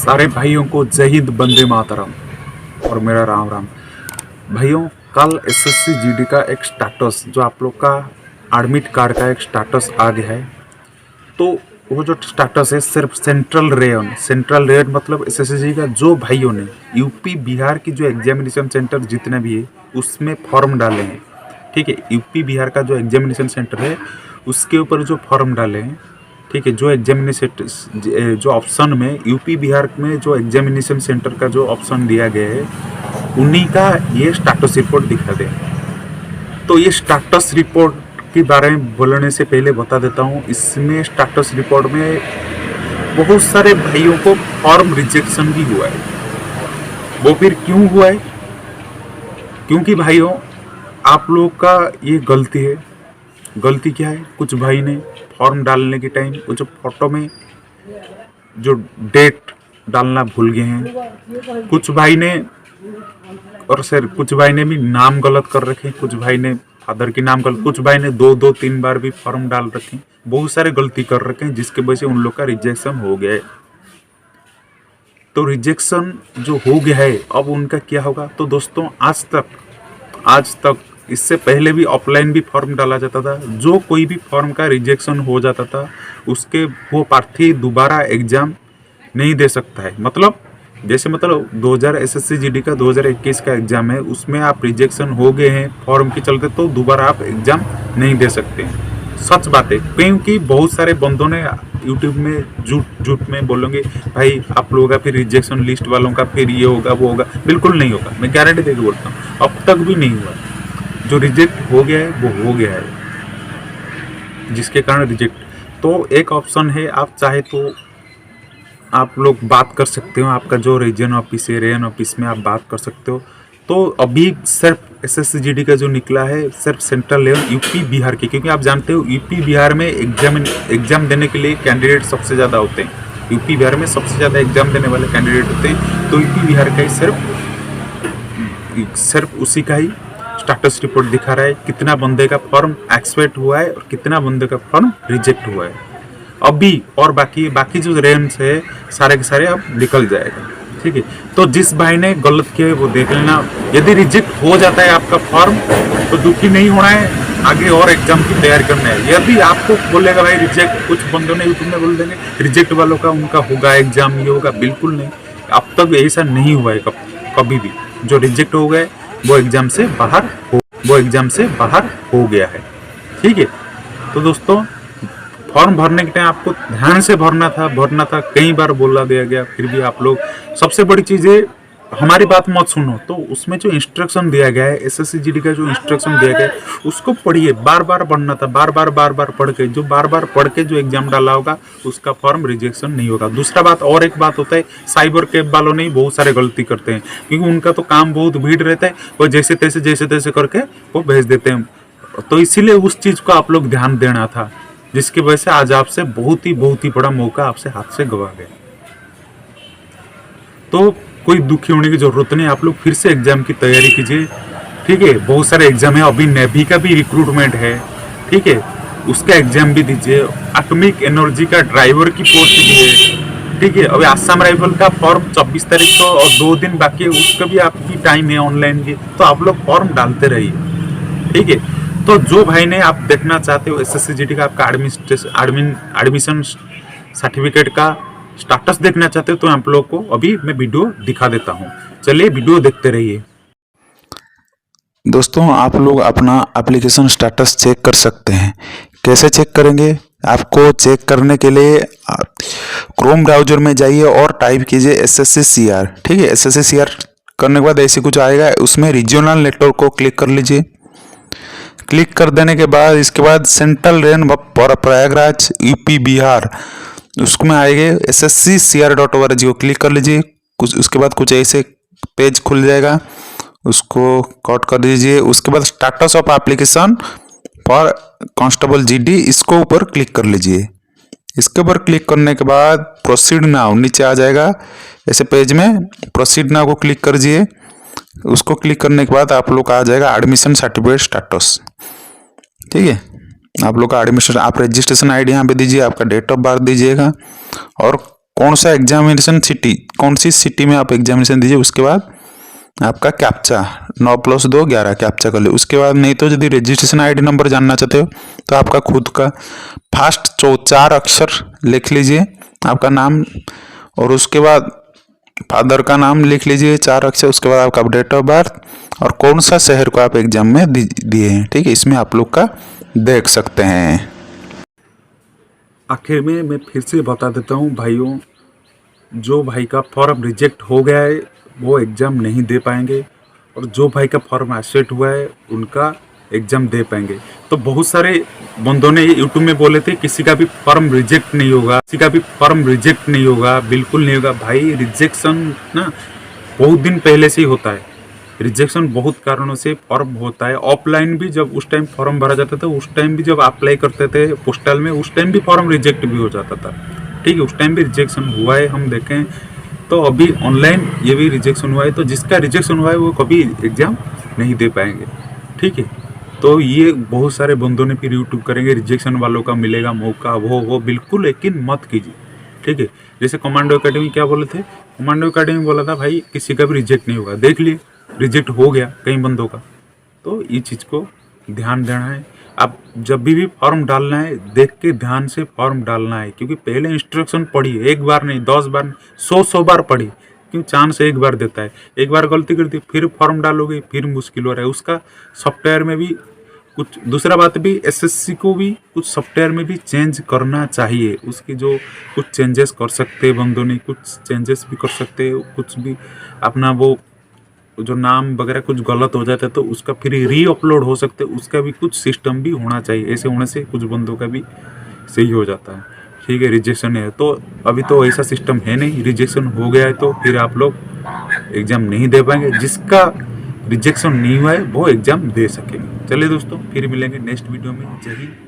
सारे भाइयों को जय हिंद, वंदे मातरम और मेरा राम राम। भाइयों, कल एसएससी जीडी का एक स्टेटस जो आप लोग का एडमिट कार्ड का एक स्टेटस आ गया है। तो वो जो स्टेटस है सिर्फ सेंट्रल रेयन मतलब एसएससी का जो भाइयों ने यूपी बिहार की जो एग्जामिनेशन सेंटर जितने भी है उसमें फॉर्म डाले हैं, ठीक है। यूपी बिहार का जो एग्जामिनेशन सेंटर है उसके ऊपर जो फॉर्म डाले हैं, ठीक है। जो एग्जामिनेशन जो ऑप्शन में यूपी बिहार में जो एग्जामिनेशन सेंटर का जो ऑप्शन दिया गया है उन्हीं का ये स्टेटस रिपोर्ट दिखा दे। तो ये स्टेटस रिपोर्ट के बारे में बोलने से पहले बता देता हूँ, इसमें स्टेटस रिपोर्ट में बहुत सारे भाइयों को फॉर्म रिजेक्शन भी हुआ है। वो फिर क्यों हुआ है? क्योंकि भाइयों आप लोग का ये गलती है। गलती क्या है? कुछ भाई ने फॉर्म डालने के टाइम वो जो फोटो में जो डेट डालना भूल गए हैं, कुछ भाई ने, और सर कुछ भाई ने भी नाम गलत कर रखे, कुछ भाई ने फादर के नाम गलत, कुछ भाई ने दो तीन बार भी फॉर्म डाल रखे, बहुत सारे गलती कर रखे हैं जिसके वजह से उन लोग का रिजेक्शन हो गया है। तो रिजेक्शन जो हो गया है अब उनका क्या होगा? तो दोस्तों आज तक इससे पहले भी ऑफलाइन भी फॉर्म डाला जाता था। जो कोई भी फॉर्म का रिजेक्शन हो जाता था उसके वो प्रार्थी दोबारा एग्जाम नहीं दे सकता है। मतलब जैसे 2000 एसएससी जीडी का 2021 का एग्जाम है, उसमें आप रिजेक्शन हो गए हैं फॉर्म के चलते तो दोबारा आप एग्जाम नहीं दे सकते। सच बात है, क्योंकि बहुत सारे बंदों ने यूट्यूब में झूठ में बोलेंगे भाई आप लोगों का फिर रिजेक्शन लिस्ट वालों का फिर ये होगा वो होगा। बिल्कुल नहीं होगा, मैं गारंटी देकर बोलता हूँ, अब तक भी नहीं हुआ। जो रिजेक्ट हो गया है वो हो गया है, जिसके कारण रिजेक्ट। तो एक ऑप्शन है, आप चाहे तो आप लोग बात कर सकते हो, आपका जो रीजन ऑफिस है रेयन ऑफिस में आप बात कर सकते हो। तो अभी सिर्फ एसएससी जीडी का जो निकला है सिर्फ सेंट्रल लेवल यूपी बिहार के, क्योंकि आप जानते हो यूपी बिहार में एग्जाम देने के लिए कैंडिडेट सबसे ज़्यादा होते हैं। यूपी बिहार में सबसे ज़्यादा एग्जाम देने वाले कैंडिडेट होते हैं। तो यूपी बिहार का ही सिर्फ उसी का ही स्टेटस रिपोर्ट दिखा रहा है, कितना बंदे का फॉर्म एक्सेप्ट हुआ है और कितना बंदे का फॉर्म रिजेक्ट हुआ है अभी। और बाकी जो रेंज है सारे के सारे अब निकल जाएगा, ठीक है। तो जिस भाई ने गलत किया है वो देख लेना। यदि रिजेक्ट हो जाता है आपका फॉर्म तो दुखी नहीं होना है, आगे और एग्जाम की तैयारी करना है। यदि आपको बोलेगा भाई रिजेक्ट, कुछ बंदों ने यूट्यूब में बोल देंगे रिजेक्ट वालों का उनका होगा एग्जाम, ये होगा, बिल्कुल नहीं। अब तक ऐसा नहीं हुआ है कभी भी। जो रिजेक्ट हो गए वो एग्जाम से बाहर हो गया है, ठीक है। तो दोस्तों फॉर्म भरने के टाइम आपको ध्यान से भरना था। कई बार बोला दिया गया, फिर भी आप लोग, सबसे बड़ी चीज़ है हमारी बात मत सुनो। तो उसमें जो इंस्ट्रक्शन दिया गया है एसएससी जीडी का जो इंस्ट्रक्शन दिया गया है उसको पढ़िए। बार बार पढ़ना था, बार बार पढ़ के, जो बार बार पढ़ के जो एग्जाम डाला होगा उसका फॉर्म रिजेक्शन नहीं होगा। दूसरा बात, और एक बात होता है, साइबर कैब वालों ने बहुत सारे गलती करते हैं, क्योंकि उनका तो काम बहुत भीड़ रहता है, वो जैसे तैसे करके वो भेज देते हैं। तो इसीलिए उस चीज़ को आप लोग ध्यान देना था, जिसकी वजह से आज आपसे बहुत ही बड़ा मौका आपसे हाथ से गवा गया। तो कोई दुखी होने की जरूरत नहीं, आप लोग फिर से एग्जाम की तैयारी कीजिए, ठीक है। बहुत सारे एग्जाम है, अभी नेवी का भी रिक्रूटमेंट है, ठीक है, उसका एग्जाम भी दीजिए। एटॉमिक एनर्जी का ड्राइवर की पोस्ट भी है, ठीक है। अभी आसाम राइफल का फॉर्म 24 तारीख को और 2 दिन बाकी है, उसका भी आपकी टाइम है ऑनलाइन की। तो आप लोग फॉर्म डालते रहिए, ठीक है। तो जो भाई ने आप देखना चाहते हो एसएससी जीडी का आपका एडमिशन सर्टिफिकेट का स्टेटस देखना चाहते हो तो आप लोग को अभी मैं वीडियो दिखा देता हूँ। चलिए वीडियो देखते रहिए। दोस्तों आप लोग अपना एप्लीकेशन स्टेटस चेक कर सकते हैं। कैसे चेक करेंगे? आपको चेक करने के लिए क्रोम ब्राउजर में जाइए और टाइप कीजिए SSC-CR, ठीक है। SSC-CR करने के बाद ऐसे कुछ आएगा, उसमें रीजनल नेटवर्क को क्लिक कर लीजिए। क्लिक कर देने के बाद इसके बाद central rain Prayagraj UP Bihar उसमें आएंगे SSC-CR.org को क्लिक कर लीजिए। उसके बाद कुछ ऐसे पेज खुल जाएगा, उसको कट कर दीजिए। उसके बाद status of application for constable GD, इसको ऊपर क्लिक कर लीजिए। इसके ऊपर क्लिक करने के बाद प्रोसीड नाउ नीचे आ जाएगा ऐसे पेज में, प्रोसीड नाउ को क्लिक कर दीजिए। उसको क्लिक करने के बाद आप लोग का आ जाएगा एडमिशन सर्टिफिकेट स्टेटस, ठीक है। आप लोग का एडमिशन, आप रजिस्ट्रेशन आईडी यहाँ पे दीजिए, आपका डेट ऑफ बर्थ दीजिएगा और कौन सा एग्जामिनेशन सिटी, कौन सी सिटी में आप एग्जामिनेशन दीजिए, उसके बाद आपका कैप्चा 9+2 11 कैप्चा कर ले। उसके बाद नहीं तो यदि रजिस्ट्रेशन आईडी नंबर जानना चाहते हो तो आपका खुद का फास्ट 4 अक्षर लिख लीजिए, आपका नाम, और उसके बाद फादर का नाम लिख लीजिए 4 अक्षर, उसके बाद आपका डेट ऑफ बर्थ और कौन सा शहर को आप एग्जाम में दिए हैं। ठीक है, इसमें आप लोग का देख सकते हैं। आखिर में मैं फिर से बता देता हूँ भाइयों, जो भाई का फॉर्म रिजेक्ट हो गया है वो एग्ज़ाम नहीं दे पाएंगे, और जो भाई का फॉर्म एक्सेप्ट हुआ है उनका एग्ज़ाम दे पाएंगे। तो बहुत सारे बंदों ने यूट्यूब में बोले थे किसी का भी फॉर्म रिजेक्ट नहीं होगा, किसी का भी फॉर्म रिजेक्ट नहीं होगा, बिल्कुल नहीं होगा। भाई रिजेक्शन ना बहुत दिन पहले से ही होता है, रिजेक्शन बहुत कारणों से फॉर्म होता है। ऑफलाइन भी जब उस टाइम फॉर्म भरा जाता था, उस टाइम भी जब अप्लाई करते थे पोस्टल में, उस टाइम भी फॉर्म रिजेक्ट भी हो जाता था। ठीक है, उस टाइम भी रिजेक्शन हुआ है, हम देखें तो अभी ऑनलाइन ये भी रिजेक्शन हुआ है। तो जिसका रिजेक्शन हुआ है वो कभी एग्ज़ाम नहीं दे पाएंगे। ठीक है, तो ये बहुत सारे बंदों ने फिर यूट्यूब करेंगे रिजेक्शन वालों का मिलेगा मौका, वो बिल्कुल यकीन मत कीजिए। ठीक है, जैसे कमांडो एकेडमी क्या बोले थे, कमांडो एकेडमी बोला था भाई किसी का भी रिजेक्ट नहीं होगा, देख लिए रिजेक्ट हो गया कई बंदों का। तो ये चीज़ को ध्यान देना है। आप जब भी फॉर्म डालना है देख के ध्यान से फॉर्म डालना है, क्योंकि पहले इंस्ट्रक्शन पढ़िए, एक बार नहीं 10 बार, 100 बार पढ़िए। क्यों, चांस एक बार देता है, एक बार गलती करती फिर फॉर्म डालोगे फिर मुश्किल हो रहा है। उसका सॉफ्टवेयर में भी कुछ, दूसरा बात भी एसएससी को भी कुछ सॉफ्टवेयर में भी चेंज करना चाहिए। उसकी जो कुछ चेंजेस कर सकते हैं बंदों ने, कुछ चेंजेस भी कर सकते हैं, कुछ भी अपना वो जो नाम वगैरह कुछ गलत हो जाता है तो उसका फिर री अपलोड हो सकते हैं, उसका भी कुछ सिस्टम भी होना चाहिए। ऐसे होने से कुछ बंदों का भी सही हो जाता है। ठीक है, रिजेक्शन है तो अभी तो ऐसा सिस्टम है नहीं, रिजेक्शन हो गया है तो फिर आप लोग एग्ज़ाम नहीं दे पाएंगे। जिसका रिजेक्शन नहीं हुआ है वो एग्ज़ाम दे सकेंगे। चलिए दोस्तों, फिर मिलेंगे नेक्स्ट वीडियो में। जय हिंद।